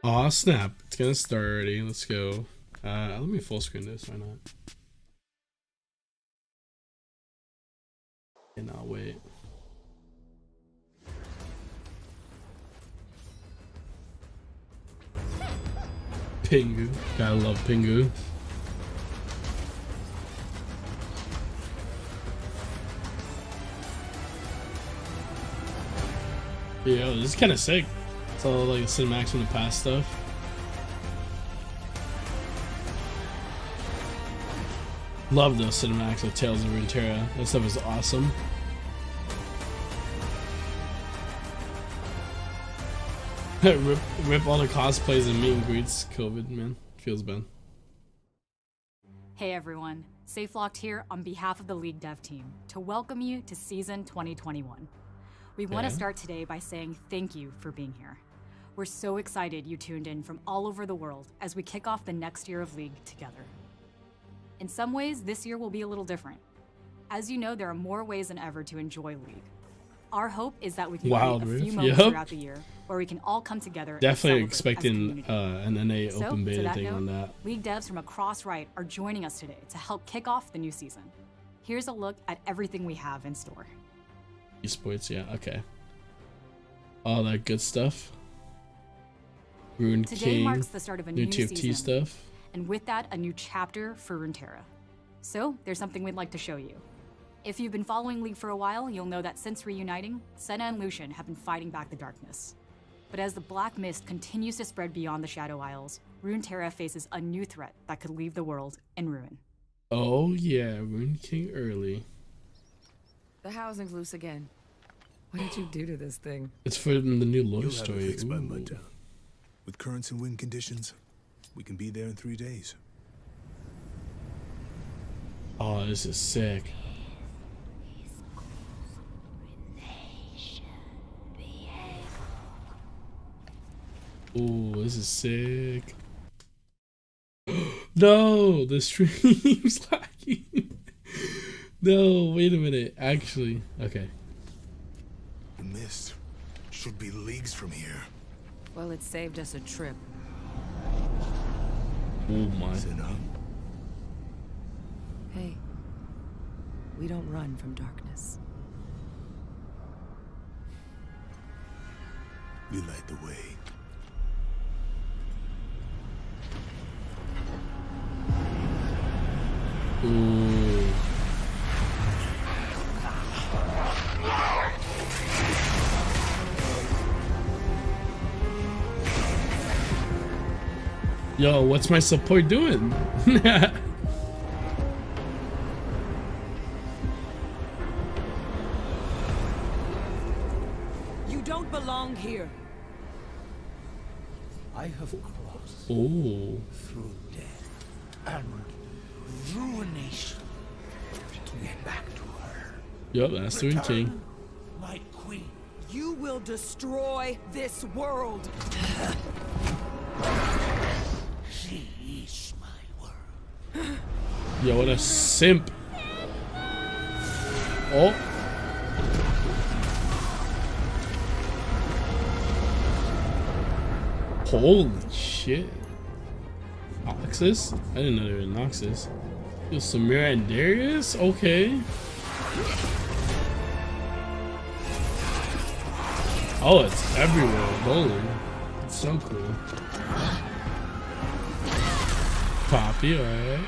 Aw, snap. It's gonna start already. Let's go. Let me full screen this. Why not? And I'll wait. Pingu. Gotta love Pingu. Yeah, this is kind of sick. It's all like cinematics from the past stuff. Love those cinematics of Tales of Runeterra. That stuff is awesome. rip all the cosplays and meet and greets. COVID, man. Feels bad. Hey everyone, SafeLocked here on behalf of the League Dev team to welcome you to Season 2021. We want to start today by saying thank you for being here. We're so excited you tuned in from all over the world as we kick off the next year of League together. In some ways, this year will be a little different. As you know, there are more ways than ever to enjoy League. Our hope is that we can create a few moments throughout the year where we can all come together. Definitely expecting an NA open beta thing on that. League devs from across Riot are joining us today to help kick off the new season. Here's a look at everything we have in store. Esports, yeah, okay. All that good stuff. Rune Today King, marks the start of a new TFT season, stuff. and with that, a new chapter for Runeterra. So, there's something we'd like to show you. If you've been following League for a while, you'll know that since reuniting, Senna and Lucian have been fighting back the darkness. But as the black mist continues to spread beyond the Shadow Isles, Runeterra faces a new threat that could leave the world in ruin. Oh yeah, Rune King early. The housing's loose again. What did you do to this thing? It's for the new lore story. Have it fixed by mudtown. With currents and wind conditions, we can be there in 3 days. Oh, this is sick. Oh, this is sick. No, the stream's lagging. No, wait a minute. Actually, okay. The mist should be leagues from here. Well, it saved us a trip. Oh my. Senna, Hey, we don't run from darkness. we light the way. Ooh. Yo, what's my support doing? You don't belong here. I have crossed Oh. through death and ruination to get back to her. Yup, that's the King. My queen. You will destroy this world. She is my world. Yo, what a simp. Oh. Holy shit. Noxus? I didn't know they were Noxus. Yo, Samira and Darius? Okay. Oh, it's everywhere. Holy. It's so cool. Poppy, alright.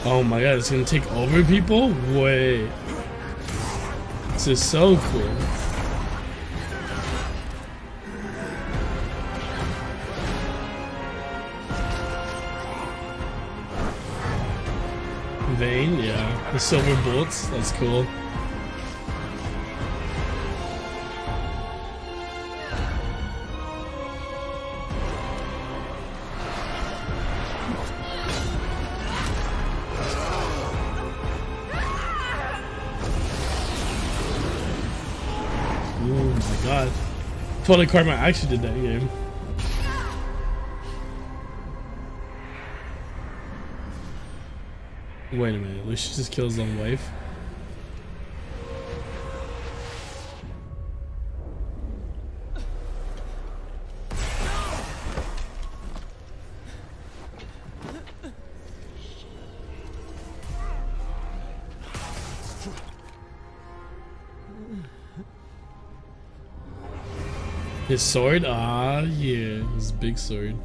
Oh my god, it's gonna take over people? Wait. This is so cool. Vayne, yeah. The silver bolts, that's cool. Oh my god. Totally Karma actually did that game. Wait a minute, Luscious just kills his own wife. His sword? Ah, yeah. His big sword.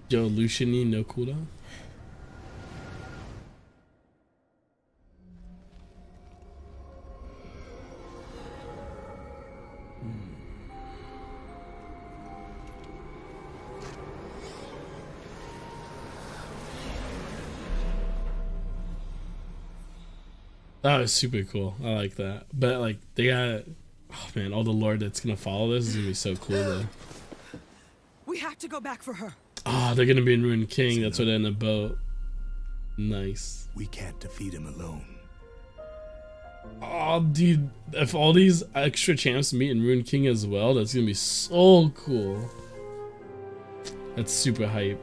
Yo, Luciani, no cooldown? That was super cool. I like that. But like they got, oh man, all the lore that's gonna follow this is gonna be so cool though. We have to go back for her. Ah, they're gonna be in Ruined King. That's what they're in the boat. Nice. We can't defeat him alone. Oh, dude, if all these extra champs meet in Ruined King as well, that's gonna be so cool. That's super hype.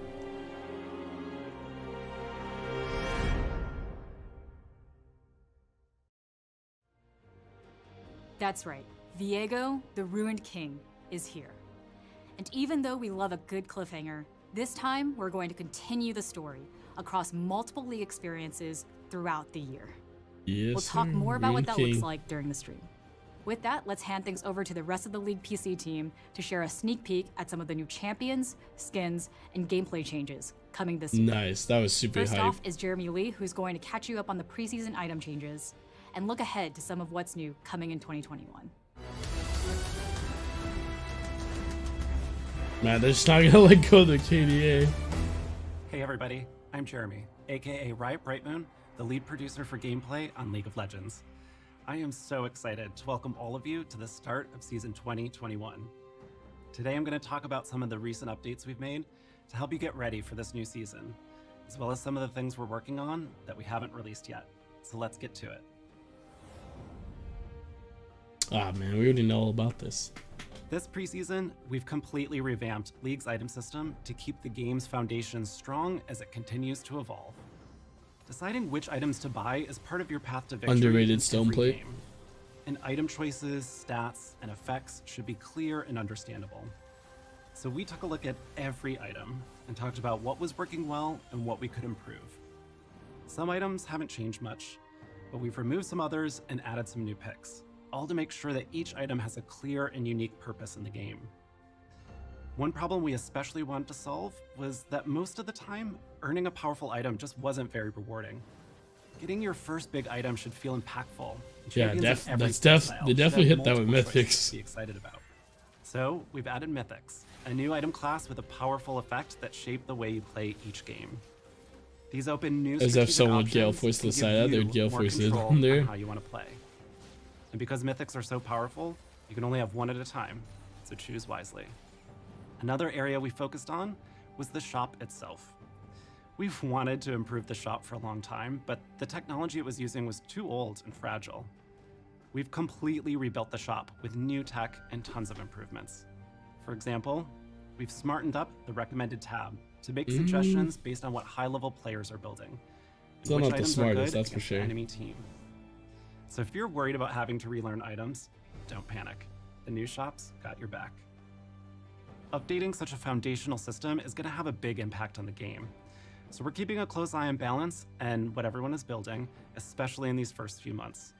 That's right. Viego, the Ruined King, is here. And even though we love a good cliffhanger, this time we're going to continue the story across multiple League experiences throughout the year. Yes, We'll talk sir. more about what Ruined that King. looks like during the stream. With that, let's hand things over to the rest of the League PC team to share a sneak peek at some of the new champions, skins, and gameplay changes coming this year. Nice. That was super First hype. off is Jeremy Lee, who's going to catch you up on the preseason item changes and look ahead to some of what's new coming in 2021. Man, they're just not gonna let go of the KDA. Hey everybody, I'm Jeremy, aka Riot Brightmoon, the lead producer for gameplay on League of Legends. I am so excited to welcome all of you to the start of Season 2021. Today I'm going to talk about some of the recent updates we've made to help you get ready for this new season, as well as some of the things we're working on that we haven't released yet. So let's get to it. Ah, man, we already know all about this. This preseason, we've completely revamped League's item system to keep the game's foundation strong as it continues to evolve. Deciding which items to buy is part of your path to victory. Underrated in stone every plate. game. And item choices, stats, and effects should be clear and understandable. So we took a look at every item and talked about what was working well and what we could improve. Some items haven't changed much, but we've removed some others and added some new picks, all to make sure that each item has a clear and unique purpose in the game. One problem we especially wanted to solve was that most of the time, earning a powerful item just wasn't very rewarding. Getting your first big item should feel impactful. and Yeah, champions in every that's playstyle they should definitely have hit that with multiple choices mythics. to be excited about. So we've added Mythics, a new item class with a powerful effect that shape the way you play each game. These open new As if strategic someone would Gale options Force can decide give that, they'd you Gale more Force it control on there. how you want to play. And because Mythics are so powerful, you can only have one at a time, so choose wisely. Another area we focused on was the shop itself. We've wanted to improve the shop for a long time, but the technology it was using was too old and fragile. We've completely rebuilt the shop with new tech and tons of improvements. For example, we've smartened up the recommended tab to make suggestions based on what high-level players are building. and Still which not the items are smartest, good that's for against the sure. enemy team. So if you're worried about having to relearn items, don't panic. The new shop's got your back. Updating such a foundational system is going to have a big impact on the game. So we're keeping a close eye on balance and what everyone is building, especially in these first few months.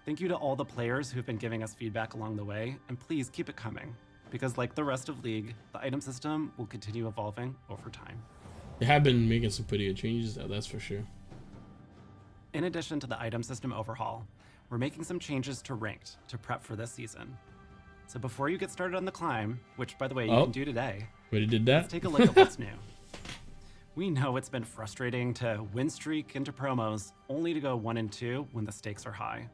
Thank you to all the players who've been giving us feedback along the way, and please keep it coming, because like the rest of League, the item system will continue evolving over time. They have been making some pretty good changes though, that's for sure. In addition to the item system overhaul, we're making some changes to Ranked to prep for this season. So before you get started on the climb, which by the way you Oh. can do today, Already did let's that? take a look at what's new. We know it's been frustrating to win streak into promos only to go 1 and 2 when the stakes are high.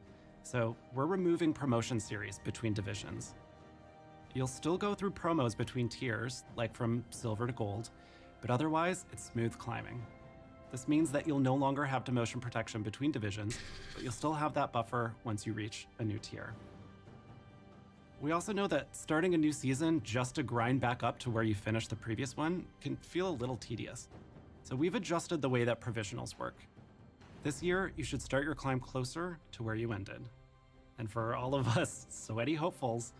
So we're removing promotion series between divisions. You'll still go through promos between tiers, like from silver to gold, but otherwise it's smooth climbing. This means that you'll no longer have demotion protection between divisions, but you'll still have that buffer once you reach a new tier. We also know that starting a new season just to grind back up to where you finished the previous one can feel a little tedious. So we've adjusted the way that provisionals work. This year, you should start your climb closer to where you ended. And for all of us sweaty hopefuls,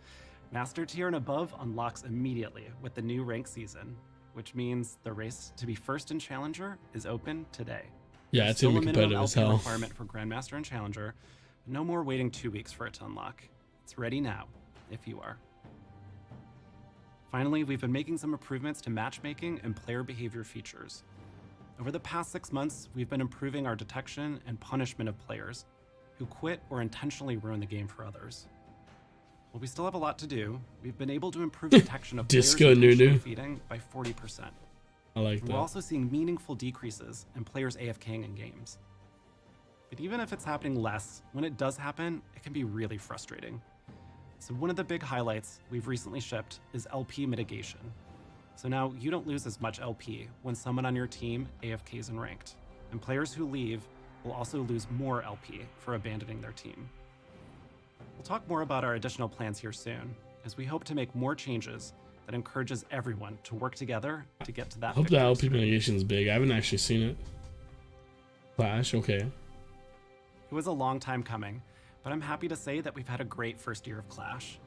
Master Tier and above unlocks immediately with the new rank season. which means the race to be first in Challenger is open today. Yeah, There's it's gonna still be a minimum competitive as LP hell. requirement for Grandmaster and Challenger, but no more waiting 2 weeks for it to unlock. It's ready now, if you are. Finally, we've been making some improvements to matchmaking and player behavior features. Over the past 6 months, we've been improving our detection and punishment of players who quit or intentionally ruin the game for others. While we still have a lot to do, we've been able to improve detection of Disco players Nunu. intentionally feeding by 40%. I like We're that. also seeing meaningful decreases in players AFKing in games. But even if it's happening less, when it does happen, it can be really frustrating. So one of the big highlights we've recently shipped is LP mitigation. So now you don't lose as much LP when someone on your team AFKs in ranked, and players who leave will also lose more LP for abandoning their team. We'll talk more about our additional plans here soon, as we hope to make more changes that encourages everyone to work together to get to that I hope the victory LP streak. mitigation is big. I haven't actually seen it. Flash, okay. It was a long time coming, but I'm happy to say that we've had a great first year of Clash.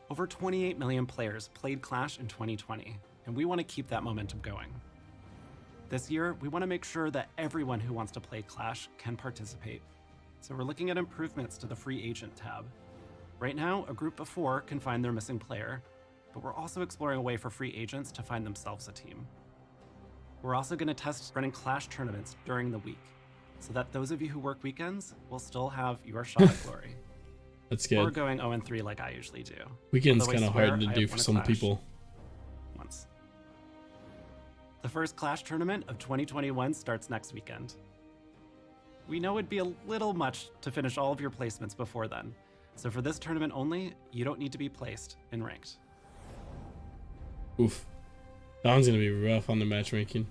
Over 28 million players played Clash in 2020, and we want to keep that momentum going. This year, we want to make sure that everyone who wants to play Clash can participate. So we're looking at improvements to the free agent tab. Right now, a group of 4 can find their missing player, but we're also exploring a way for free agents to find themselves a team. We're also going to test running Clash tournaments during the week, so that those of you who work weekends will still have your shot at glory. That's Or good. going 0-3 like I usually do. Weekend's Although I kind of swear hard to I do have for won a some Clash people. once. The first Clash tournament of 2021 starts next weekend. We know it'd be a little much to finish all of your placements before then, so for this tournament only, you don't need to be placed in ranked. Oof. That one's gonna be rough on the matchmaking.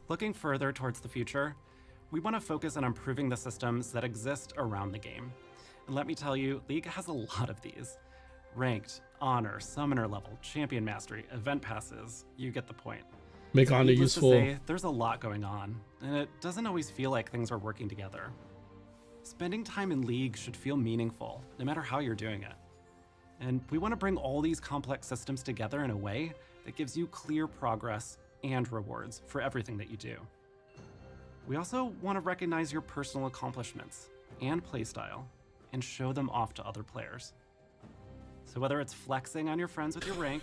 Looking further towards the future, we want to focus on improving the systems that exist around the game. And let me tell you, League has a lot of these. Ranked, Honor, Summoner level, Champion Mastery, Event Passes, you get the point. Make Honor Needless to useful. say, there's a lot going on, and it doesn't always feel like things are working together. Spending time in League should feel meaningful, no matter how you're doing it. And we want to bring all these complex systems together in a way that gives you clear progress and rewards for everything that you do. We also want to recognize your personal accomplishments and playstyle, and show them off to other players. So whether it's flexing on your friends with your rank,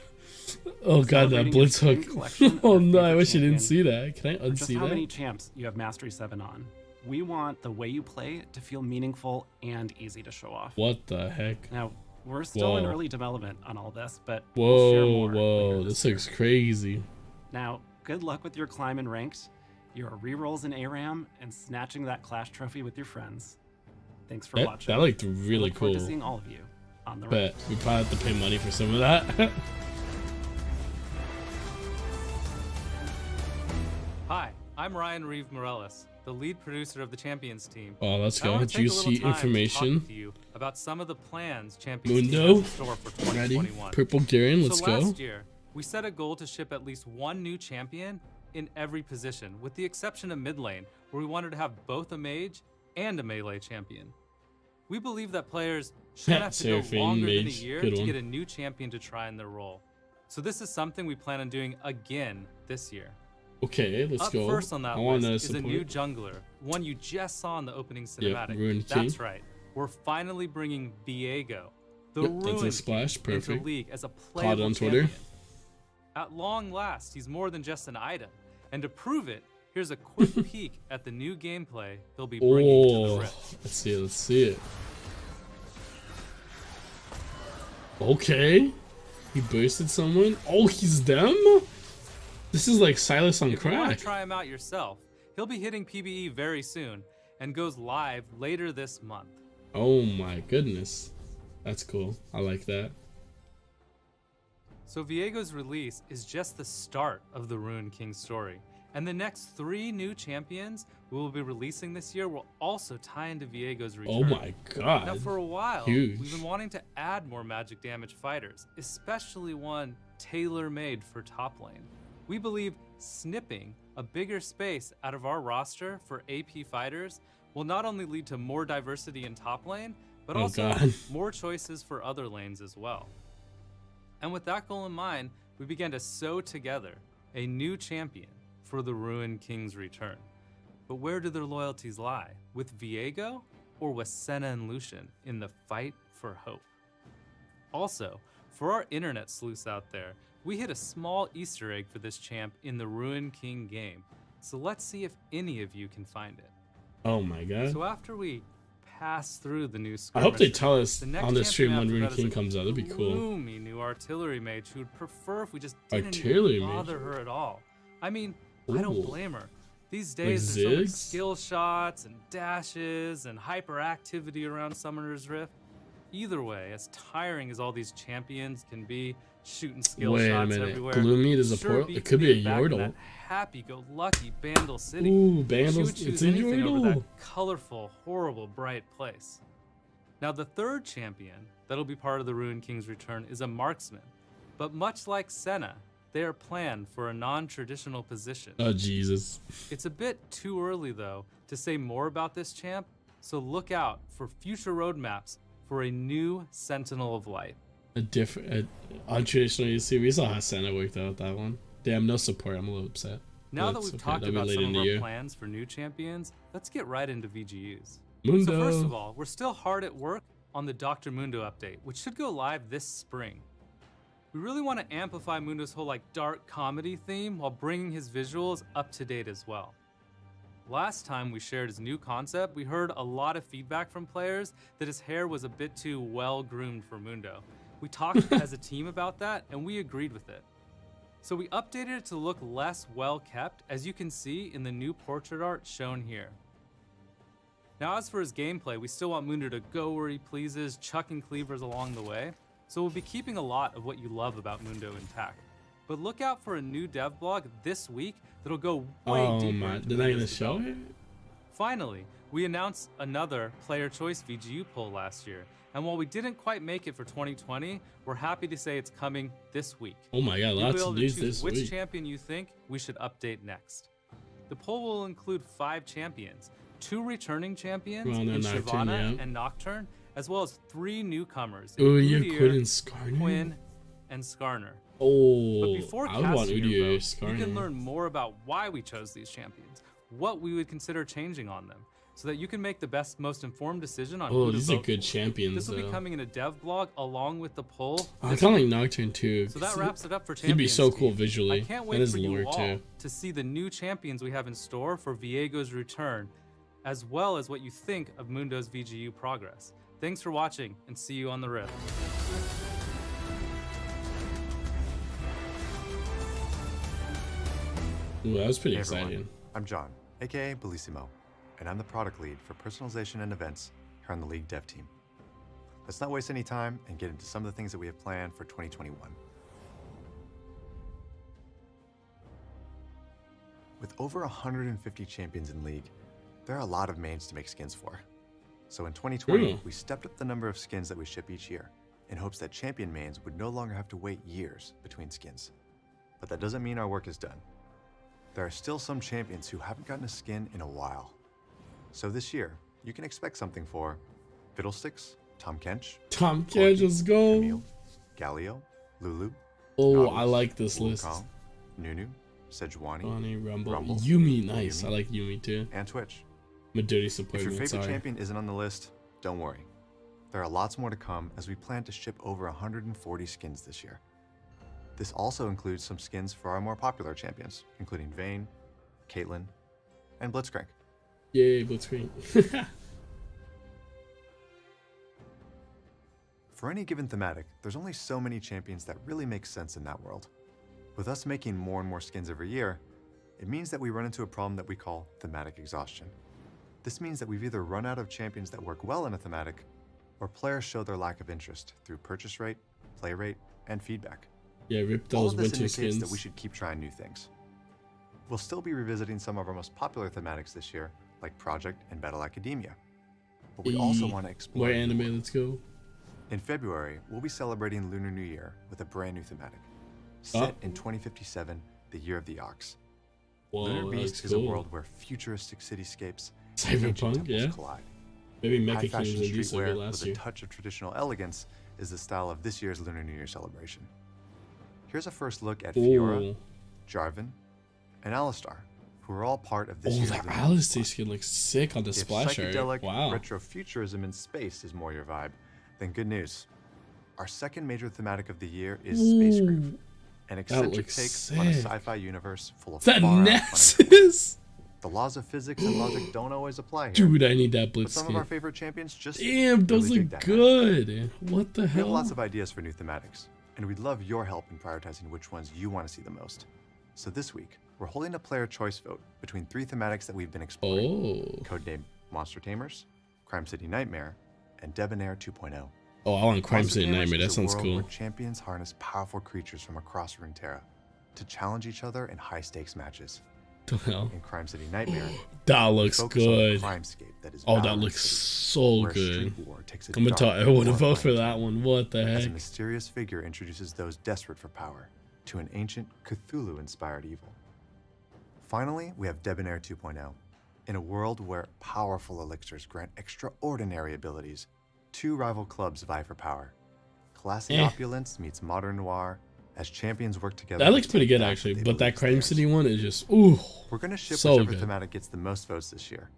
Oh god, that celebrating your blitz hook. team collection Oh of no, I favorite wish you didn't champions, see that. Can I or just unsee how many that? champs you have Mastery 7 on, we want the way you play to feel meaningful and easy to show off. What the heck? Now, we're still in Whoa. early development on all this, but we'll share Whoa, more later whoa, this year. looks crazy. Now, good luck with your climb in ranked, your rerolls in ARAM, and snatching that Clash trophy with your friends. Thanks for watching. That looked I really look forward cool. to seeing all of you on the But ranked. we probably have to pay money for some of that. Hi, I'm Ryan Reeve Morales, the lead producer of the Champions team. Oh, let's I go. wanna take a little Juicy time to information. talk to you about some of the plans Champions team Mundo. has in store for Ready? 2021. Purple Garen, let's so go. last year, we set a goal to ship at least one new champion in every position, with the exception of mid lane, where we wanted to have both a mage and a melee champion. We believe that players shouldn't have to go Seraphine longer than a mage, year good to one. get a new champion to try in their role. So this is something we plan on doing again this year. Okay, let's Up go. first on that I want list to is a new support. jungler, one you just saw in the opening cinematic. Ruined That's King. right. We're finally bringing Viego, the Yep, that's a Ruined splash, King, into perfect. League as a Caught playable on Twitter. champion. At long last, he's more than just an item. And to prove it, here's a quick peek at the new gameplay he'll be bringing to the Oh, Rift. let's see it, let's see it. Okay. He bursted someone. Oh, he's them? This is like Silas on If you want crack. to try him out yourself, he'll be hitting PBE very soon and goes live later this month. Oh my goodness. That's cool. I like that. So Viego's release is just the start of the Ruined King story, and the next 3 new champions we will be releasing this year will also tie into Viego's return. Oh my god. Now for a while, Huge. we've been wanting to add more magic damage fighters, especially one tailor-made for top lane. We believe snipping a bigger space out of our roster for AP fighters will not only lead to more diversity in top lane, but Oh, also God. more choices for other lanes as well. And with that goal in mind, we began to sew together a new champion for the Ruined King's return. But where do their loyalties lie? With Viego or with Senna and Lucian in the fight for hope? Also, for our internet sleuths out there, we hit a small Easter egg for this champ in the Ruined King game. So let's see if any of you can find it. Oh my god. So after we pass through the new I hope they skirmisher, tell us the next on the stream when champion Rune after that King is a comes out. That'd be cool. gloomy new artillery mage who would prefer if we just didn't Artillery even mage? bother her at all. I mean, I don't Ooh. blame her. These days there's so much Ziggs? skill shots and dashes and hyperactivity around Summoner's Rift. Either way, as tiring as all these champions can be, shooting skill Wait a shots minute. everywhere. Gloomy is a sure portal? beats It could be a being back in Yordle. that happy-go-lucky Bandle City. Ooh, She Bandles. would It's choose a anything over that Yordle. colorful, horrible, bright place. Now, the third champion that'll be part of the Ruined King's return is a marksman. But much like Senna, they are planned for a non-traditional position. Oh, Jesus. It's a bit too early, though, to say more about this champ, so look out for future roadmaps for a new Sentinel of Light. A different, untraditional. You see, we saw how Santa worked out with that one. Damn, no support. I'm a little upset. Now But that it's we've okay, talked that'll be about later some in of the our year. plans for new champions, let's get right into VGUs. Mundo. So first of all, we're still hard at work on the Dr. Mundo update, which should go live this spring. We really want to amplify Mundo's whole dark comedy theme while bringing his visuals up to date as well. Last time we shared his new concept, we heard a lot of feedback from players that his hair was a bit too well groomed for Mundo. We talked as a team about that and we agreed with it. So we updated it to look less well kept, as you can see in the new portrait art shown here. Now as for his gameplay, we still want Mundo to go where he pleases, chucking cleavers along the way. So we'll be keeping a lot of what you love about Mundo intact. But look out for a new dev blog this week that'll go way Oh deeper my, into they're not gonna Mundo's show it? development. Finally, we announced another player choice VGU poll last year. And while we didn't quite make it for 2020, we're happy to say it's coming this week. Oh my god, You'll be lots able of to news choose this which week. champion you think we should update next. The poll will include 5 champions, 2 returning champions Well, no, in Nocturne, Shyvana yeah. and Nocturne, as well as 3 newcomers, Udyr, Udyr, Quinn, and Skarner? Quinn, and Skarner. Oh, But before I would want casting your Udyr, vote, you can Skarner. learn more about why we chose these champions, what we would consider changing on them, so that you can make the best, most informed decision on Oh, who to these are vote good for. champions, This will be though. coming in a dev blog along with the poll. I this kind of like week. Nocturne too. So that 'cause wraps it up for He'd champions. be so cool Team. visually, I can't and wait his for you lore all too. to see the new champions we have in store for Viego's return, as well as what you think of Mundo's VGU progress. Thanks for watching, and see you on the Rift. Ooh, that was pretty Hey everyone, exciting. I'm John, aka Bellissimo, and I'm the product lead for personalization and events here on the League dev team. Let's not waste any time and get into some of the things that we have planned for 2021. With over 150 champions in League, there are a lot of mains to make skins for. So in 2020, we stepped up the number of skins that we ship each year in hopes that champion mains would no longer have to wait years between skins. But that doesn't mean our work is done. There are still some champions who haven't gotten a skin in a while. So this year, you can expect something for Fiddlesticks, Tom Kench, Tom Corki, Kench, let's go. Camille, Galio, Lulu, Oh, Nautilus, I like this list. Wukong, Nunu, Sejuani, Bonnie, Rumble. Rumble, Yumi, nice. Yumi. I like Yumi too. and Twitch. I'm a dirty If support your man, favorite sorry. champion isn't on the list, don't worry. There are lots more to come as we plan to ship over 140 skins this year. This also includes some skins for our more popular champions, including Vayne, Caitlyn, and Blitzcrank. Yay, Blitzcrank. For any given thematic, there's only so many champions that really make sense in that world. With us making more and more skins every year, it means that we run into a problem that we call thematic exhaustion. This means that we've either run out of champions that work well in a thematic, or players show their lack of interest through purchase rate, play rate, and feedback. Yeah, rip All those of this winter indicates skins. that we should keep trying new things. We'll still be revisiting some of our most popular thematics this year, like Project and Battle Academia. But we also want to explore more new anime, ones. let's go. In February, we'll be celebrating Lunar New Year with a brand new thematic. Set in 2057, the Year of the Ox. Whoa, Lunar that Beast looks is a cool. world where futuristic cityscapes and ancient Cyberpunk, temples yeah. collide. Maybe High Mecha fashion Kings and Diesel streetwear last with year. a touch of traditional elegance is the style of this year's Lunar New Year celebration. Here's a first look at Fiora, Ooh. Jarvan, and Alistar, who are all part of this Oh, year's the Thematic Alistair Exhaustion. skin looks sick on the If splash art. psychedelic Wow. retrofuturism in space is more your vibe, then good news. Our second major thematic of the year is Space Grave, Ooh, an eccentric looks take on a sick. sci-fi universe full of Is that far-out fun. Nessus? The laws of physics and logic don't always apply here. Dude, I need that But blitz some of our skin. favorite champions just Damn, those really dig look that good. What the We have hell? lots of ideas for new thematics, and we'd love your help in prioritizing which ones you want to see the most. So this week, we're holding a player choice vote between 3 thematics that we've been exploring. Oh. Codename Monster Tamers, Crime City Nightmare, and Debonair 2.0. Oh, I want Crime Monster City Tamers Nightmare. That is a sounds world cool. where champions harness powerful creatures from across Runeterra to challenge each other in high-stakes matches. The hell? In Crime City Nightmare, That we looks focus on the good. crimescape that is Oh, that Valorant looks City, so where good. street war takes a I'm gonna tell dark, everyone to vote for horrifying that turn. one. What the As a heck? mysterious figure introduces those desperate for power to an ancient Cthulhu-inspired evil. Finally, we have Debonair 2.0. In a world where powerful elixirs grant extraordinary abilities, 2 rival clubs vie for power. Classy opulence meets modern noir as champions work together. That looks to pretty take good back actually, what they but that believe is Crime theirs. City one is just ooh. We're going to ship so whichever good. thematic gets the most votes this year,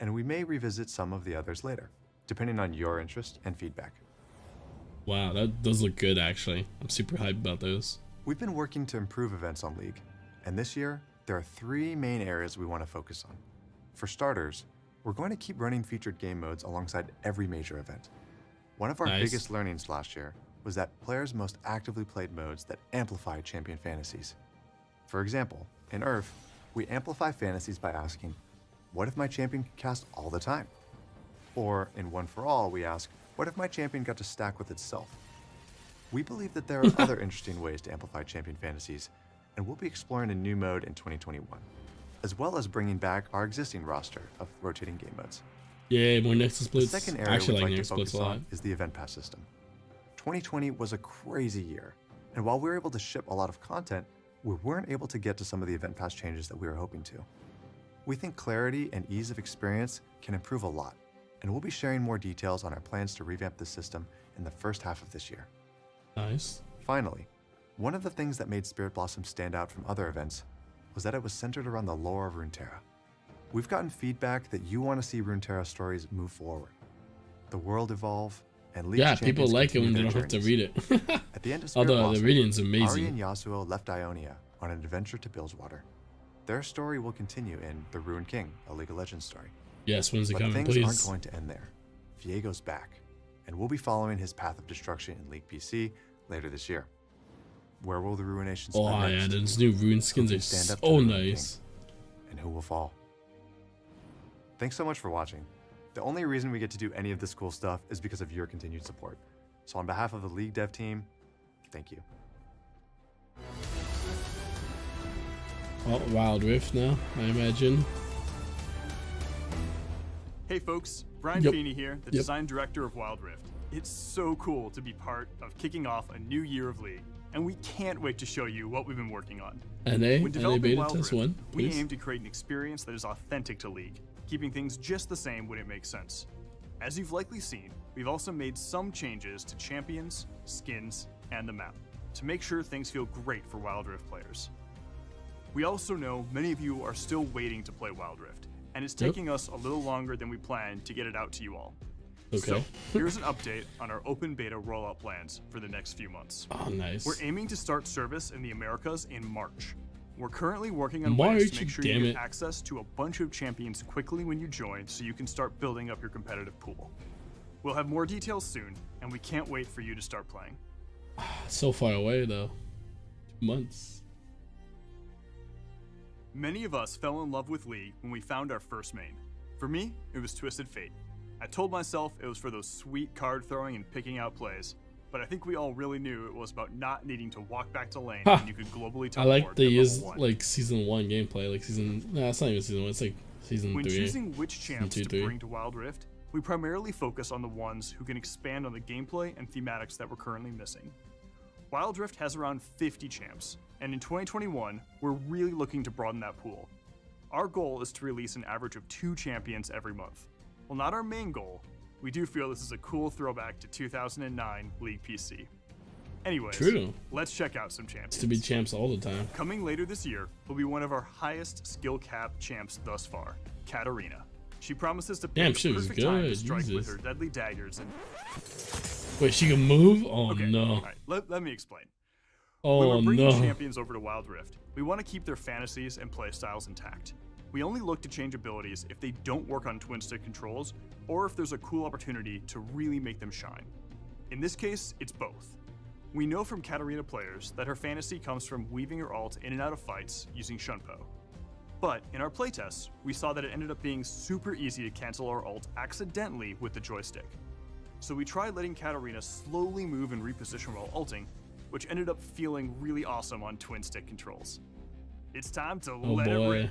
and we may revisit some of the others later, depending on your interest and feedback. Wow, that does look good actually. I'm super hyped about those. We've been working to improve events on League, and this year, there are 3 main areas we want to focus on. For starters, we're going to keep running featured game modes alongside every major event. One of our Nice. biggest learnings last year was that players most actively played modes that amplify champion fantasies. For example, in Earth, we amplify fantasies by asking, what if my champion could cast all the time? Or in One for All, we ask, what if my champion got to stack with itself? We believe that there are other interesting ways to amplify champion fantasies, and we'll be exploring a new mode in 2021, as well as bringing back our existing roster of rotating game modes. Yeah, more Nexus The Blitz. second I area actually we'd like like to Nexus Blitz focus a lot. on is the event pass system. 2020 was a crazy year, and while we were able to ship a lot of content, we weren't able to get to some of the event pass changes that we were hoping to. We think clarity and ease of experience can improve a lot, and we'll be sharing more details on our plans to revamp the system in the first half of this year. Nice. Finally, one of the things that made Spirit Blossom stand out from other events was that it was centered around the lore of Runeterra. We've gotten feedback that you want to see Runeterra stories move forward, the world evolve, and League Yeah, people champions like it when continue they their don't have to journeys. read it. At the end of Spirit Although the Blossom, reading's Ari amazing. and Yasuo left Ionia on an adventure to Bilgewater. Their story will continue in The Ruined King, a League of Legends story. Yes, when's it But coming, things aren't please? going to end there. Viego's back, and we'll be following his path of destruction in League PC later this year. Where will the Ruinations Oh spend yeah, next? those new rune skins Who are can stand up to so the Ruined nice. King? And who will fall? Thanks so much for watching. The only reason we get to do any of this cool stuff is because of your continued support. So on behalf of the League dev team, thank you. Oh, Wild Rift now, I imagine. Hey folks, Brian Yep. Feeney here, the design director of Wild Rift. It's so cool to be part of kicking off a new year of League, and we can't wait to show you what we've been working on. NA When developing beta Wild test Rift, 1, we please. aim to create an experience that is authentic to League, keeping things just the same when it makes sense. As you've likely seen, we've also made some changes to champions, skins, and the map to make sure things feel great for Wild Rift players. We also know many of you are still waiting to play Wild Rift, and it's Yep. taking us a little longer than we planned to get it out to you all. Okay. So, here's an update on our open beta rollout plans for the next few months. Oh, nice. We're aiming to start service in the Americas in March. We're currently working on ways March, to make sure damn you it. get access to a bunch of champions quickly when you join so you can start building up your competitive pool. We'll have more details soon, and we can't wait for you to start playing. So far away though. 2 months. Many of us fell in love with League when we found our first main. For me, it was Twisted Fate. I told myself it was for those sweet card throwing and picking out plays, but I think we all really knew it was about not needing to walk back to lane Ha. when you could globally I teleport like they at use level 1. like season 1 gameplay, like season. No, it's not even season 1. It's like season When 3. choosing which champs 2, to 3. bring to Wild Rift, we primarily focus on the ones who can expand on the gameplay and thematics that we're currently missing. Wild Rift has around 50 champs, and in 2021, we're really looking to broaden that pool. Our goal is to release an average of 2 champions every month. While not our main goal, we do feel this is a cool throwback to 2009 League PC. Anyways, True. let's check out some champions. To be champs all the time. Coming later this year will be one of our highest skill cap champs thus far, Katarina. She promises to pick Damn, she the was perfect time to good. strike with Jesus. her deadly daggers and... Wait, she can move? Oh Okay, no. all right, let me explain. Oh When we're bringing no. champions over to Wild Rift, we want to keep their fantasies and playstyles intact. We only look to change abilities if they don't work on twin stick controls, or if there's a cool opportunity to really make them shine. In this case, it's both. We know from Katarina players that her fantasy comes from weaving her ult in and out of fights using Shunpo. But in our playtests, we saw that it ended up being super easy to cancel our ult accidentally with the joystick. So we tried letting Katarina slowly move and reposition while ulting, which ended up feeling really awesome on twin stick controls. It's time to Oh let it boy.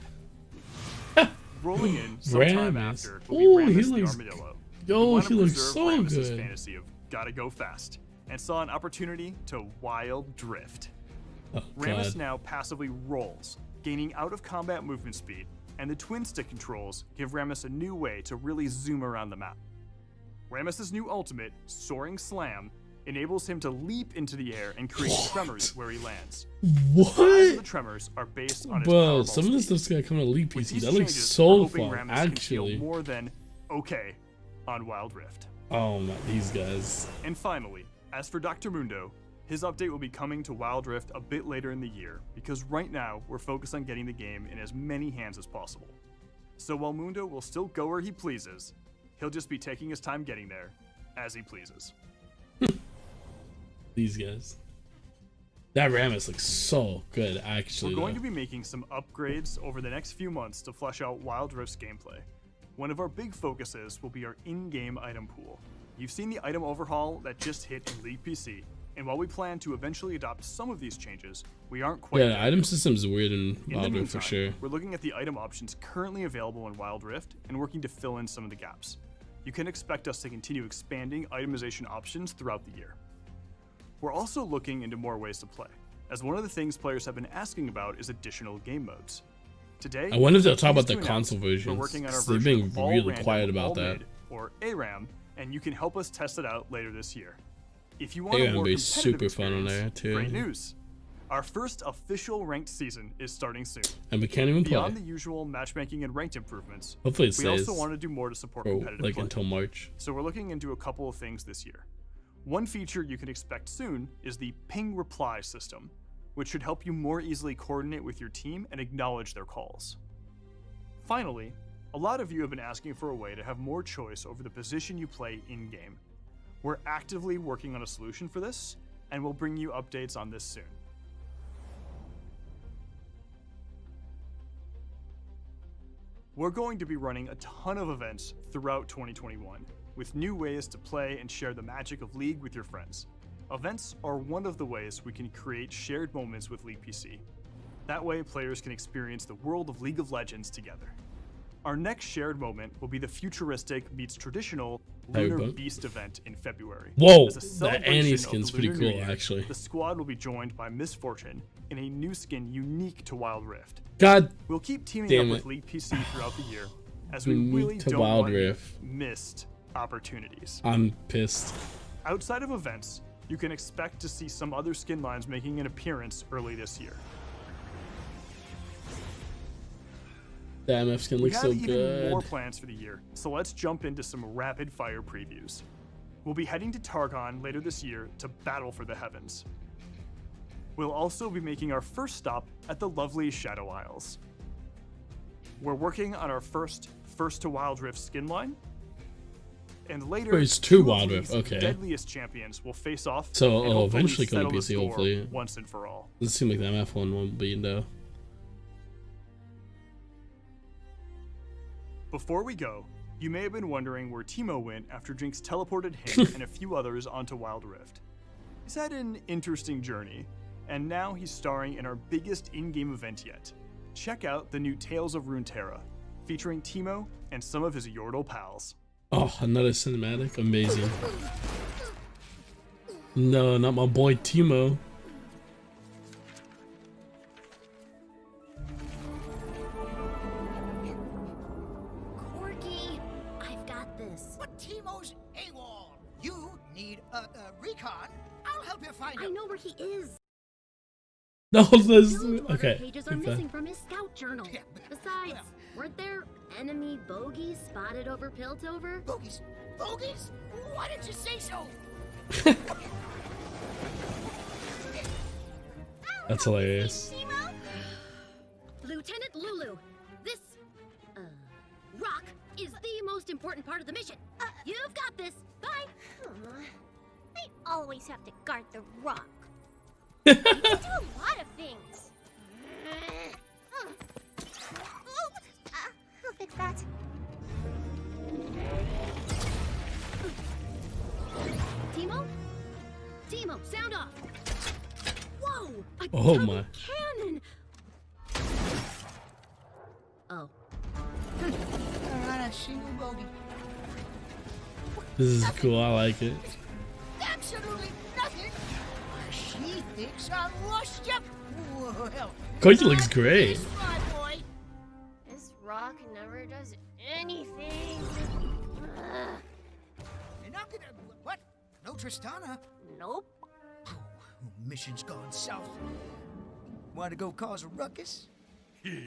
rip. Rolling in sometime Ramus. after will be Ooh, he Ramus the looks- Armadillo. Yo, We wanna he looks preserve so Ramus's good. fantasy of gotta go fast, and saw an opportunity to wild drift. Oh Ramus god. now passively rolls, gaining out of combat movement speed, and the twin stick controls give Ramus a new way to really zoom around the map. Ramus's new ultimate, Soaring Slam, enables him to leap into the air and create tremors where he lands. The size of the What? tremors are based on his Bro, powerball some of this speed. stuff's gonna come to Leap With PC. these That looks changes, so we're hoping fun, Ramus can actually. feel more than okay on Wild Rift. Oh my, these guys. And finally, as for Dr. Mundo, his update will be coming to Wild Rift a bit later in the year, because right now we're focused on getting the game in as many hands as possible. So while Mundo will still go where he pleases, he'll just be taking his time getting there, as he pleases. These guys. That Ramus looks so good, actually. We're going to though. be making some upgrades over the next few months to flesh out Wild Rift's gameplay. One of our big focuses will be our in-game item pool. You've seen the item overhaul that just hit in League PC, and while we plan to eventually adopt some of these changes, we aren't quite Yeah, there the item yet. system's weird in In the Wild Rift meantime, for sure. we're looking at the item options currently available in Wild Rift and working to fill in some of the gaps. You can expect us to continue expanding itemization options throughout the year. We're also looking into more ways to play, as one of the things players have been asking about is additional game modes. Today, I wonder if they'll talk I'm about the pleased to announce console We're versions. working on our 'Cause they've version been of all really random, quiet about all that. mid, or ARAM, and you can help us test it out later this year. If you want a ARAM more be competitive super fun on experience, there, too. great news. Our first official ranked season is starting soon. And we can't even play. Beyond the usual matchmaking and ranked improvements, Hopefully it we stays. also want to do more to support Or competitive like play. until March. So we're looking into a couple of things this year. One feature you can expect soon is the ping reply system, which should help you more easily coordinate with your team and acknowledge their calls. Finally, a lot of you have been asking for a way to have more choice over the position you play in-game. We're actively working on a solution for this, and we'll bring you updates on this soon. We're going to be running a ton of events throughout 2021, with new ways to play and share the magic of League with your friends. Events are one of the ways we can create shared moments with League PC. That way, players can experience the world of League of Legends together. Our next shared moment will be the futuristic meets traditional Lunar Cyberpunk. Beast event in February. Whoa, As a that celebration Annie of skin's the pretty Lunar New cool, Year, actually. The squad will be joined by Misfortune in a new skin unique to Wild Rift. God We'll keep teaming damn up it. with League PC throughout the year, as we Unique really to don't Wild want any Rift. missed opportunities. I'm pissed. Outside of events, you can expect to see some other skin lines making an appearance early this year. The MF skin We looks have so even good. more plans for the year, so let's jump into some rapid fire previews. We'll be heading to Targon later this year to battle for the heavens. We'll also be making our first stop at the lovely Shadow Isles. We're working on our first to Wild Rift skin line. And later, Wait, it's two two of Wild League's Rift, okay. deadliest champions will face off. So, and hopefully eventually come to settle the PC, score hopefully. once and for all. Doesn't seem like the MF one won't be though. Before we go, you may have been wondering where Teemo went after Jinx teleported him and a few others onto Wild Rift. He's had an interesting journey, and now he's starring in our biggest in-game event yet. Check out the new Tales of Runeterra, featuring Teemo and some of his Yordle pals. Oh, another cinematic, amazing. No, not my boy Timo. Corky, I've got this. But Teemo's AWOL. You need a recon. on. I'll help you find him. I know where he is. No, this Those water okay. pages are Okay. missing from his scout journal. Besides, weren't there enemy bogies spotted over Piltover? Bogies? Bogies? Why didn't you say so? That's hilarious. Lieutenant Lulu, this rock is the most important part of the mission. You've got this. Bye. I always have to guard the rock. You can do a lot of things. I'll fix that. Timo? Timo, sound off. Whoa! A Oh double my. cannon! Oh. Not a single bogey. This is cool. I like it. Absolutely nothing. She thinks I lost you. Well, Koiki looks great. he's my boy. This rock never does anything. You're not gonna. What? No Tristana? Nope. Mission's gone south. Want to go cause a ruckus? I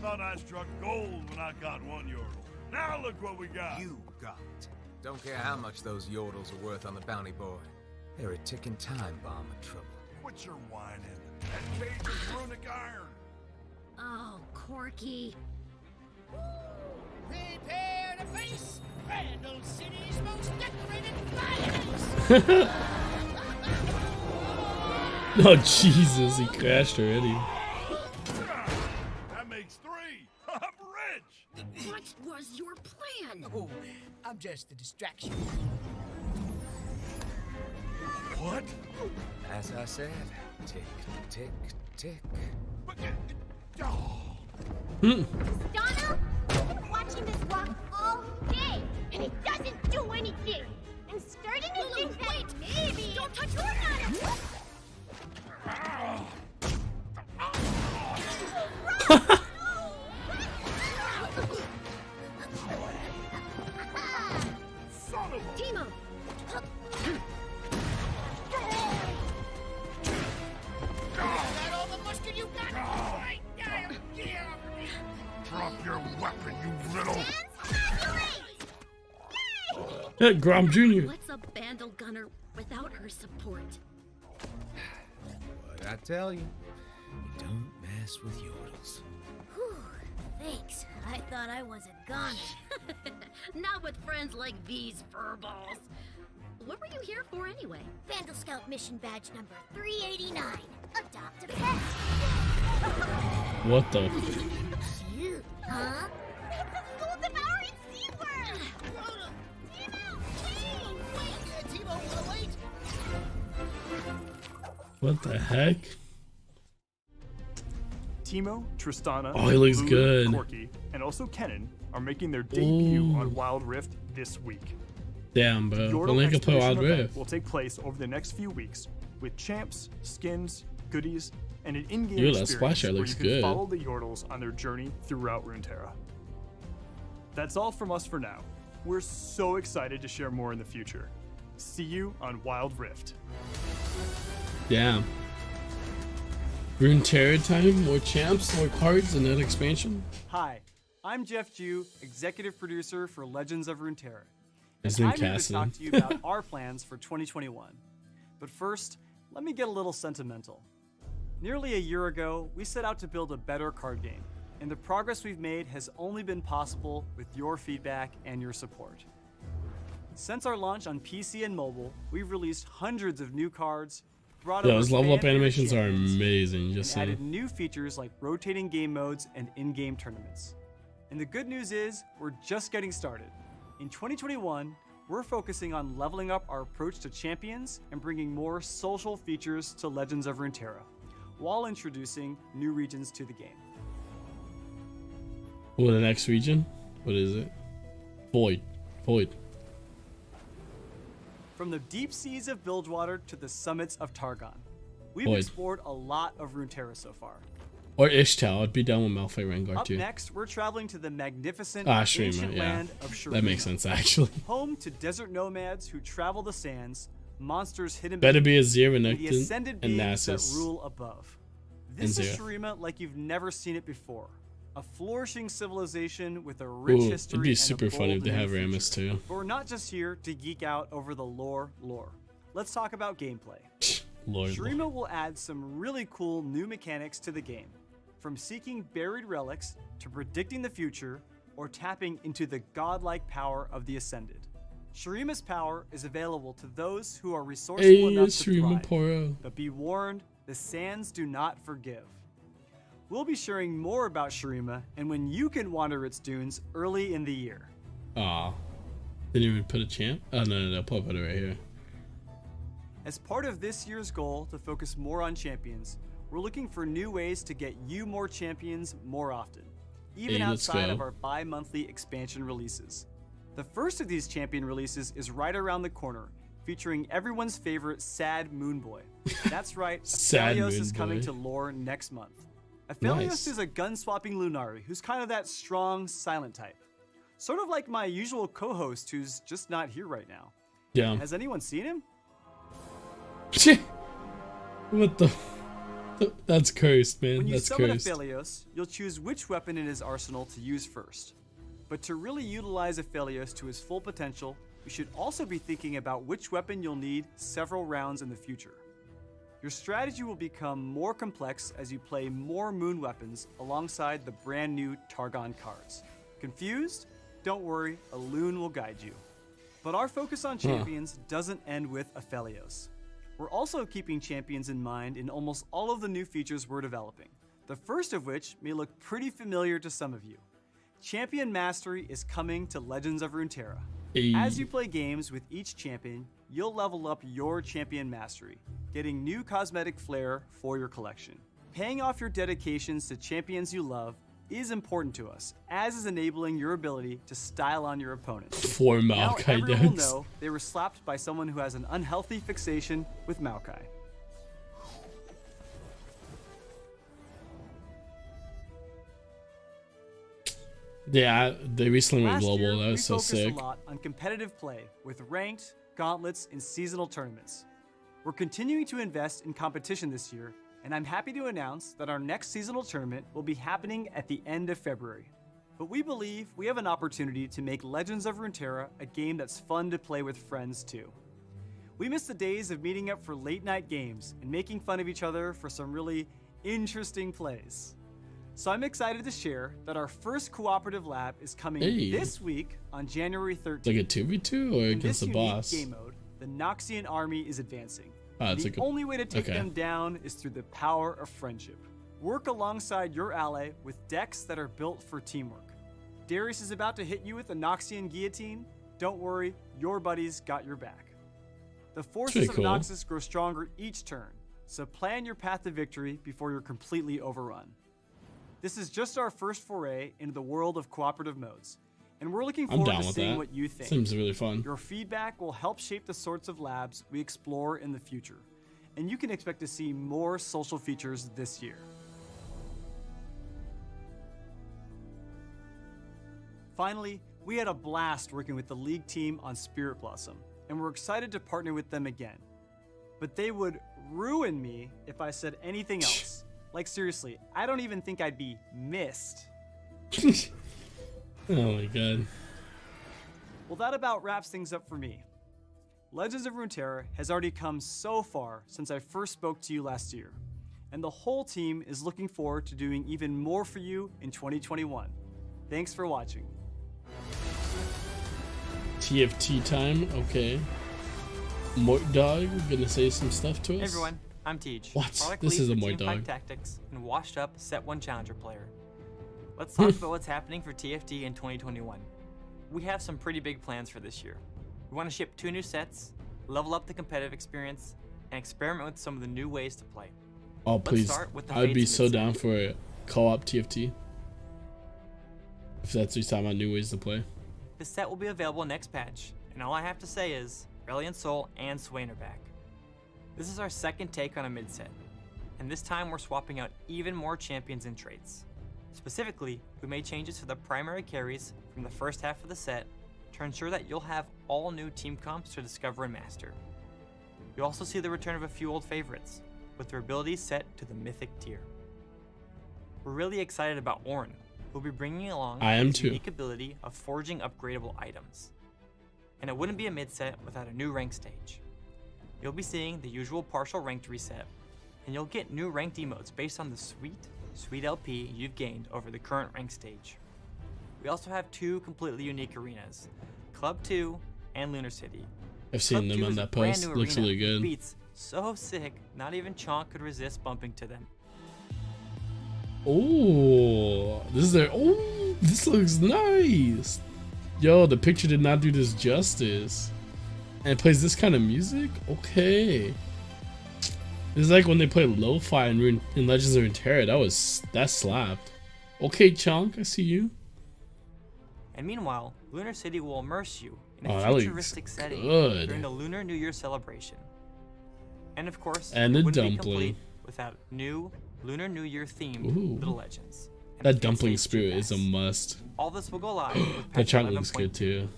thought I struck gold when I got one yodel. Now look what we got. You got it. Don't care how much those yodels are worth on the bounty board. They're a ticking time bomb of trouble. Quit your whining. That cage is runic iron. Oh, Corky. Prepare to face Randall City's most decorated gladiators. Oh Jesus, he crashed already. That makes 3. I'm rich. What was your plan? Oh, I'm just a distraction. What? As I said, tick, tick, tick. Donna, I've been watching this rock all day, and it doesn't do anything. And starting to think that maybe... Don't touch your Donna! Son of a... Timo! That all the musket you got? Right now, get off me. Drop your weapon, you little... Yeah, Grom Jr. What's a Bandle gunner without her support? What I tell you, don't mess with yodels. Whew, thanks. I thought I was a gunner. Not with friends like these furballs. What were you here for anyway? Vandal Scout mission badge number 389. Adopt a pet. What the? Cute, huh? It's a soul-devouring sea worm! Timo, wait! What the heck? Timo, Tristana, Oh, he looks Lulu, good. Corky, and also Kennen are making their debut Ooh. on Wild Rift this week. Damn, bro. Yordle Only can play Expedition Wild event Rift. will take place over the next few weeks with champs, skins, goodies, and an in-game Dude, that experience splash art where looks you can good. follow the Yordles on their journey throughout Runeterra. That's all from us for now. We're so excited to share more in the future. See you on Wild Rift. Damn. Runeterra time, more champs, more cards, and that expansion. Hi, I'm Jeff Jew, executive producer for Legends of Runeterra. His And name I'm here to Cassidy. talk to you about our plans for 2021. But first, let me get a little sentimental. Nearly a year ago, we set out to build a better card game, and the progress we've made has only been possible with your feedback and your support. Since our launch on PC and mobile, we've released hundreds of new cards, brought Yeah, over those level up fan-favorite animations are champions, amazing. Just and added saying. new features like rotating game modes and in-game tournaments. And the good news is, we're just getting started. In 2021, we're focusing on leveling up our approach to champions and bringing more social features to Legends of Runeterra, while introducing new regions to the game. Oh, the next region? What is it? Void. Void. From the deep seas of Bilgewater to the summits of Targon, we've Void. explored a lot of Runeterra so far. Or Ishtal. I'd be down with Malphite Rengar Up too. next, we're traveling to the magnificent Shurima, ancient yeah. land of Shurima. That makes sense, actually. Home to desert nomads who travel the sands, monsters hidden Better be beneath, Azir, and the Renekton, ascended and beings that Nasus. rule above. And This is Zero. Shurima like you've never seen it before. A flourishing civilization with a rich Ooh, history it'd be and super a funny if bold they new have future. Rammus too. But we're not just here to geek out over the lore. Let's talk about gameplay. Lord. Shurima will add some really cool new mechanics to the game, from seeking buried relics to predicting the future or tapping into the godlike power of the Ascended. Shurima's power is available to those who are resourceful Hey, enough to Shurima thrive. Poro. But be warned, the sands do not forgive. We'll be sharing more about Shurima and when you can wander its dunes early in the year. Aw. Didn't even put a champ? Oh, no. I'll put it right here. As part of this year's goal to focus more on champions, we're looking for new ways to get you more champions more often, even Hey, let's outside go. of our bi-monthly expansion releases. The first of these champion releases is right around the corner, featuring everyone's favorite sad moon boy. That's right, Sad Aphelios moon is coming boy. to lore next month. Aphelios Nice. is a gun-swapping Lunari who's kind of that strong, silent type. Sort of like my usual co-host who's just not here right now. Yeah. Has anyone seen him? What the? That's cursed, man. When you That's summon cursed. Aphelios, you'll choose which weapon in his arsenal to use first. But to really utilize Aphelios to his full potential, you should also be thinking about which weapon you'll need several rounds in the future. Your strategy will become more complex as you play more moon weapons alongside the brand new Targon cards. Confused? Don't worry, a loon will guide you. But our focus on champions doesn't end with Aphelios. We're also keeping champions in mind in almost all of the new features we're developing, the first of which may look pretty familiar to some of you. Champion Mastery is coming to Legends of Runeterra. Hey. As you play games with each champion, you'll level up your Champion Mastery, getting new cosmetic flair for your collection. Paying off your dedications to champions you love is important to us, as is enabling your ability to style on your opponents. For Now Maokai everyone will decks. know they were slapped by someone who has an unhealthy fixation with Maokai. Yeah, they recently went Last global. year, That we was so focused sick. a lot on competitive play with ranked, gauntlets, and seasonal tournaments. We're continuing to invest in competition this year, and I'm happy to announce that our next seasonal tournament will be happening at the end of February. But we believe we have an opportunity to make Legends of Runeterra a game that's fun to play with friends too. We miss the days of meeting up for late night games and making fun of each other for some really interesting plays. So I'm excited to share that our first cooperative lab is coming Hey. this week on January 13th. Like a 2v2 or In against this the unique boss? game mode, the Noxian army is advancing. It's The like a- only way to take okay. them down is through the power of friendship. Work alongside your ally with decks that are built for teamwork. Darius is about to hit you with a Noxian guillotine. Don't worry, your buddies got your back. The forces pretty of cool. Noxus grow stronger each turn, so plan your path to victory before you're completely overrun. This is just our first foray into the world of cooperative modes, and we're looking I'm forward down to with seeing that. what you think. Seems really fun. Your feedback will help shape the sorts of labs we explore in the future, and you can expect to see more social features this year. Finally, we had a blast working with the League team on Spirit Blossom, and we're excited to partner with them again. But they would ruin me if I said anything else. Like seriously, I don't even think I'd be missed. Oh my god. Well, that about wraps things up for me. Legends of Runeterra has already come so far since I first spoke to you last year, and the whole team is looking forward to doing even more for you in 2021. Thanks for watching. TFT time, okay. Mort Dog gonna say some stuff to us? Hey everyone, I'm Tej. What? Product This lead is a for Mort Team Fight Dog. Tactics and washed up Set 1 Challenger player. Let's talk about what's happening for TFT in 2021. We have some pretty big plans for this year. We want to ship 2 new sets, level up the competitive experience, and experiment with some of the new ways to play. Oh Let's please, start with the I would be Fates so mid-set. down for a co-op TFT. If that's what you're talking about, new ways to play. The set will be available next patch, and all I have to say is, Brilliant Soul and Swain are back. This is our second take on a mid set. and this time we're swapping out even more champions and traits. Specifically, we made changes to the primary carries from the first half of the set to ensure that you'll have all new team comps to discover and master. You'll also see the return of a few old favorites, with their abilities set to the mythic tier. We're really excited about Ornn, who'll be bringing along his unique ability of forging upgradable items. And it wouldn't be a mid-set without a new rank stage. You'll be seeing the usual partial ranked reset, and you'll get new ranked emotes based on the sweet LP you've gained over the current rank stage. We also have 2 completely unique arenas, Club 2 and Lunar City. I've seen them on that post. Looks really good. Beats so sick, not even Chonk could resist bumping to them. Oh, this is their. Oh, this looks nice. Yo, the picture did not do this justice. And it plays this kind of music? Okay. This is like when they play lo-fi in Legends of Runeterra. That slapped. Okay, Chonk, I see you. And meanwhile, Lunar City will immerse you in a futuristic setting during the Lunar New Year celebration. And of course, and the it wouldn't dumpling. Be complete without new Lunar New Year themed Little Legends. That dumpling spirit is a must. All this will go live with that Chonk looks good too.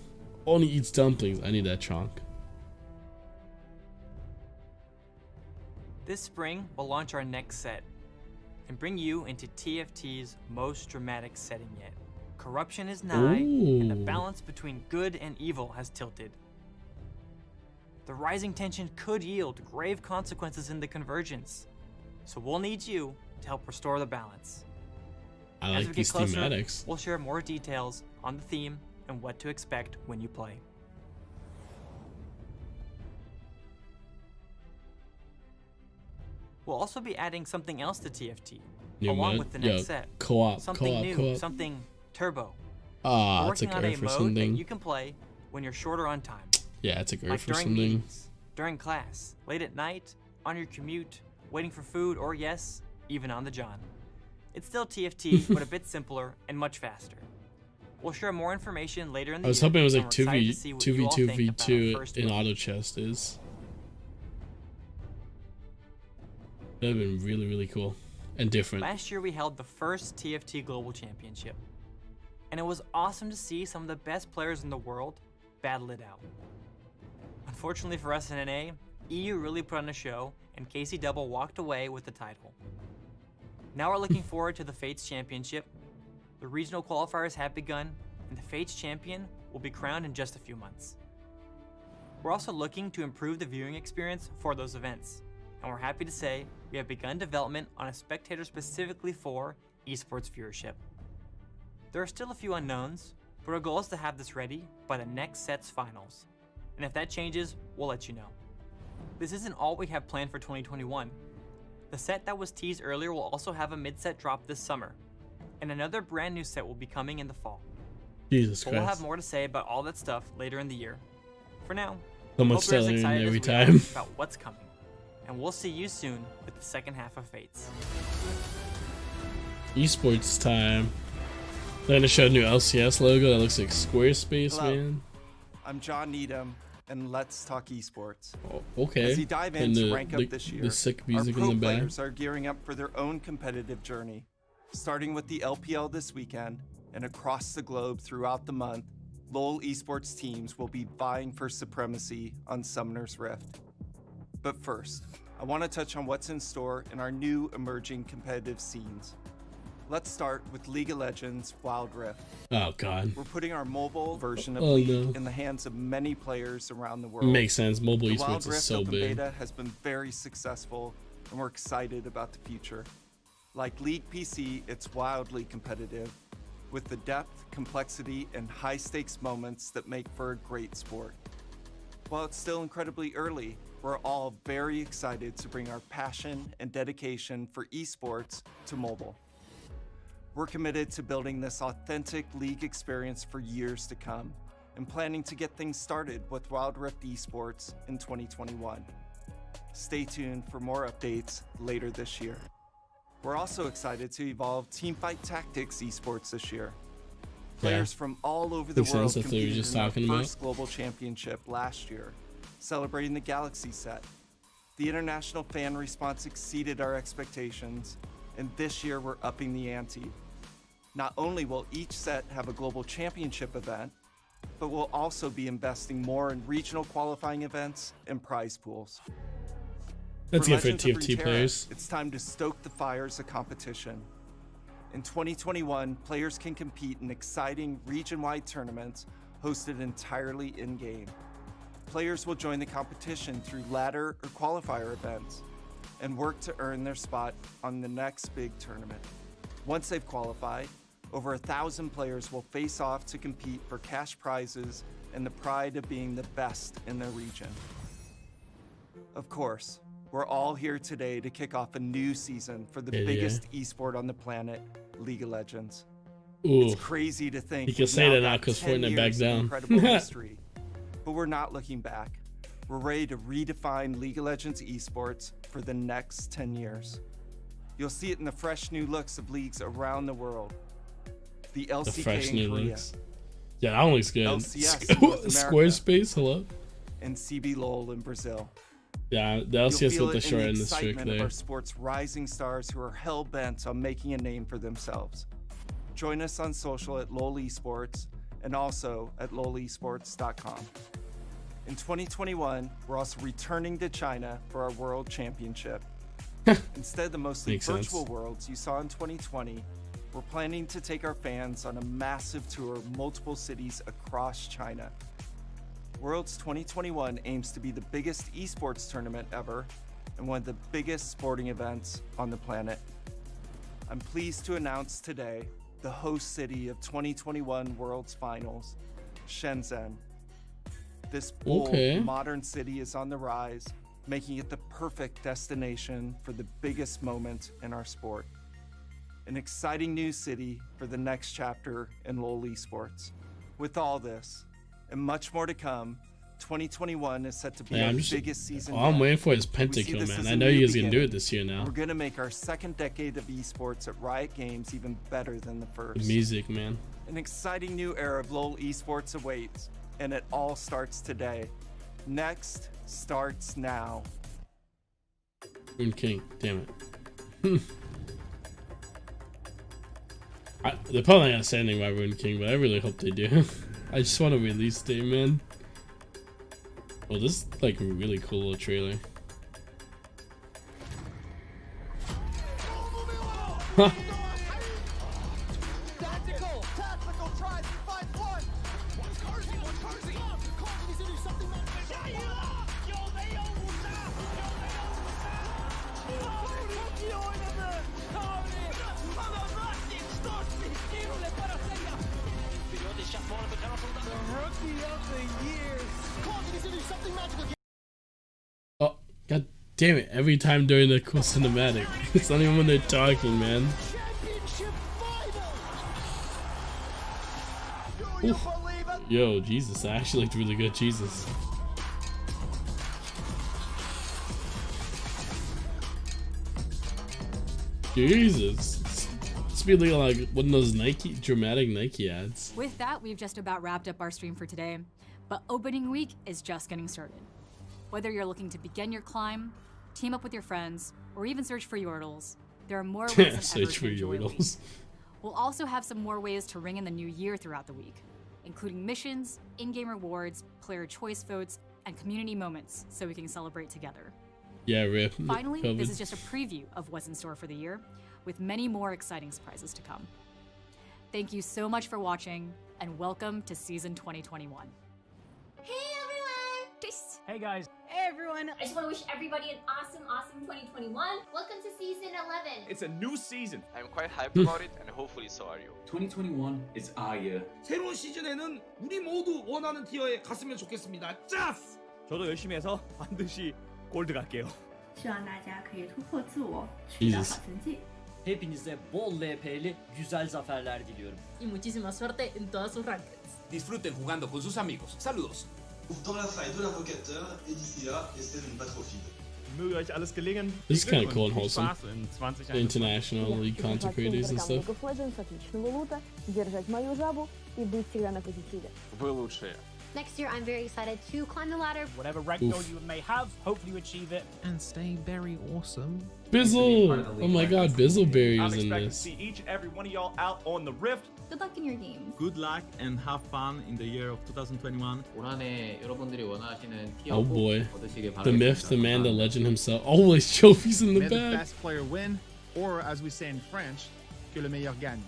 Only eats dumplings. I need that Chonk. This spring, we'll launch our next set and bring you into TFT's most dramatic setting yet. Corruption is nigh, and the balance between good and evil has tilted. The rising tension could yield grave consequences in the convergence, so we'll need you to help restore the balance. I like As we these get closer, thematics. We'll share more details on the theme and what to expect when you play. We'll also be adding something else to TFT, along with the next set. Something new, something turbo. Ah, it's a working on great a for mode something. that you can play when you're shorter on time. Yeah, it's a great Like for during something. meetings, during class, late at night, on your commute, waiting for food, or yes, even on the John. It's still TFT, but a bit simpler and much faster. We'll share more information later in the year. I was hoping it was like and we're excited to see what you all think about our 2v2v2 first in move. auto chest is. That would have been really, really cool and different. Last year we held the first TFT Global Championship, and it was awesome to see some of the best players in the world battle it out. Unfortunately for us in NA, EU really put on a show, and Casey Double walked away with the title. Now we're looking forward to the Fates Championship. The regional qualifiers have begun, and the Fates champion will be crowned in just a few months. We're also looking to improve the viewing experience for those events, and we're happy to say we have begun development on a spectator specifically for esports viewership. There are still a few unknowns, but our goal is to have this ready by the next set's finals. And if that changes, we'll let you know. This isn't all we have planned for 2021. The set that was teased earlier will also have a mid-set drop this summer, and another brand new set will be coming in the fall. Jesus But Christ. we'll have more to say about all that stuff later in the year. For now, So much hope you're as telling excited every as we are time. about what's coming. And we'll see you soon with the second half of Fates. Esports time. They're gonna show a new LCS logo that looks like Squarespace, Hello. man. I'm John Needham, and let's talk esports. Okay. As you dive And into the- rank the- up this year, the sick our music in pro the back. players are gearing up for their own competitive journey. Starting with the LPL this weekend, and across the globe throughout the month, LoL esports teams will be vying for supremacy on Summoner's Rift. But first, I want to touch on what's in store in our new emerging competitive scenes. Let's start with League of Legends Wild Rift. Oh god. We're putting our mobile version of Oh, League no. in the hands of many players around the world. Makes sense. Mobile The esports Wild is Rift so open big. beta has been very successful, and we're excited about the future. Like League PC, it's wildly competitive, with the depth, complexity, and high-stakes moments that make for a great sport. While it's still incredibly early, we're all very excited to bring our passion and dedication for esports to mobile. We're committed to building this authentic League experience for years to come, and planning to get things started with Wild Rift Esports in 2021. Stay tuned for more updates later this year. We're also excited to evolve Teamfight Tactics Esports this year. Players from all over the Makes world sense, that's what we were competed just in our talking about. first global championship last year, celebrating the Galaxy set. The international fan response exceeded our expectations, and this year we're upping the ante. Not only will each set have a global championship event, but we'll also be investing more in regional qualifying events and prize pools. That's good for Legends of TFT Runeterra, players. It's time to stoke the fires of competition. In 2021, players can compete in exciting region-wide tournaments hosted entirely in-game. Players will join the competition through ladder or qualifier events and work to earn their spot on the next big tournament. Once they've qualified, over 1,000 players will face off to compete for cash prizes and the pride of being the best in their region. Of course, we're all here today to kick off a new season for the biggest esport on the planet, League of Legends. Ooh. It's crazy to think You can say that now because Fortnite backed down. incredible history, but we're not looking back. We're ready to redefine League of Legends esports for the next 10 years. You'll see it in the fresh new looks of leagues around the world. The LCK in Korea. Looks. Yeah, that one looks good. LCS in North America, Squarespace, hello? and CBLOL in Brazil. Yeah, the You'll LCS feel with the it in short the and the strict excitement of there. our sport's rising stars who are hell-bent on making a name for themselves. Join us on social at LOL Esports and also at lolesports.com. In 2021, we're also returning to China for our World Championship. Instead of the mostly Makes virtual sense. worlds you saw in 2020, we're planning to take our fans on a massive tour of multiple cities across China. Worlds 2021 aims to be the biggest esports tournament ever and one of the biggest sporting events on the planet. I'm pleased to announce today the host city of 2021 Worlds Finals, Shenzhen. This bold, Okay. modern city is on the rise, making it the perfect destination for the biggest moment in our sport. An exciting new city for the next chapter in LoL esports. With all this, and much more to come, 2021 is set to be Yeah, our I'm just- biggest season all I'm yet. waiting for is We see Pentakill, this man. as I a know new you guys can do beginning. it this year now. We're gonna make our second decade of esports at Riot Games even better than the first. The music, man. An exciting new era of LoL esports awaits, and it all starts today. Next starts now. Rune King, damn it. They're probably not gonna say anything about Rune King, but I really hope they do. I just want a release date, man. Well, this is like a really cool little trailer. Huh. Oh, god damn it. Every time during the cool cinematic. It's not even when they're talking, man. Oof. Yo, Jesus, that actually looked really good. Jesus. Jesus. It's be like one of those dramatic Nike ads. With that, we've just about wrapped up our stream for today, but opening week is just getting started. Whether you're looking to begin your climb, team up with your friends, or even search for Yordles, there are more ways than ever Search for to enjoy a week. Yordles. We'll also have some more ways to ring in the new year throughout the week, including missions, in-game rewards, player choice votes, and community moments so we can celebrate together. Yeah, rip. Finally, COVID. this is just a preview of what's in store for the year, with many more exciting surprises to come. Thank you so much for watching, and welcome to Season 2021. Hey everyone! Peace! Hey guys. Hey everyone! I just want to wish everybody an awesome 2021. Welcome to Season 11. It's a new season. I'm quite hyped about it, and hopefully so are you. 2021 is our year. 새로운 시즌에는 우리 모두 원하는 티어에 갔으면 좋겠습니다. 짜스! 저도 열심히 해서 반드시 골드 갈게요. 希望大家可以突破自我，取得好成绩。 Hepinize bol LP'li güzel zaferler diliyorum. Y muchísima suerte en todas sus rankings. Disfruten jugando con sus amigos. Saludos. Dans la faille de l'invocateur, et d'ici là, restez une patrophile. Möge euch alles gelingen. This is kind of cool and Viel wholesome. Spaß in 2021. The international league content creators and stuff. Legends, отличного лута, держать мою жабу и быть всегда на позитиве. Вы лучшие. Next year, I'm very excited to climb the ladder. Whatever rank goal you may have, hopefully you achieve it. And stay very awesome. Bizzle! Oh my god, Bizzleberry I'm was in expecting to this. see each and every one of y'all out on the rift. Good luck in your games. Good luck and have fun in the year of 2021. Oh boy. The myth, the man, the legend himself. Always trophies in the May the back. best player win, or as we say in French, que le meilleur gagne.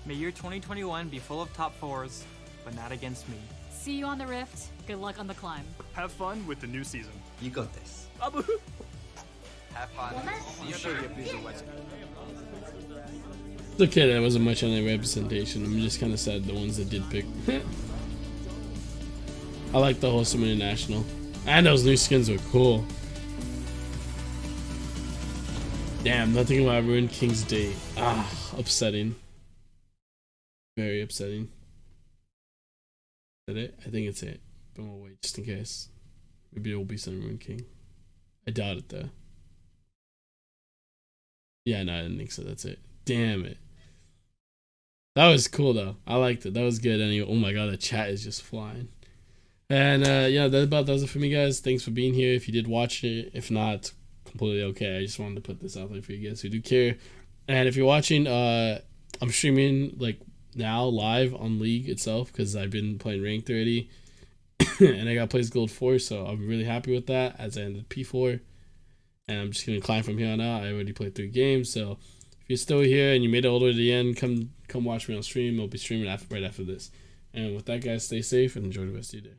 May your 2021 be full of top fours, but not against me. See you on the rift. Good luck on the climb. Have fun with the new season. You got this. Have fun. It's okay, that wasn't much on the representation. I'm just kind of sad the ones that did pick. I like the Wholesome International. And those new skins were cool. Damn, nothing about Ruined King's Date. Ah, upsetting. Very upsetting. Is that it? I think it's it. But we'll wait just in case. Maybe there will be some Ruined King. I doubt it though. Yeah, no, I didn't think so. That's it. Damn it. That was cool though. I liked it. That was good. Anyway, oh my god, the chat is just flying. And yeah, that about does it for me, guys. Thanks for being here. If you did watch it, if not, completely okay. I just wanted to put this out there for you guys who do care. And if you're watching, I'm streaming like now live on League itself because I've been playing ranked already, and I got plays gold 4, so I'm really happy with that. As I ended P4, and I'm just gonna climb from here on out. I already played 3 games, so if you're still here and you made it all the way to the end, come watch me on stream. I'll be streaming right after this. And with that, guys, stay safe and enjoy the rest of your day.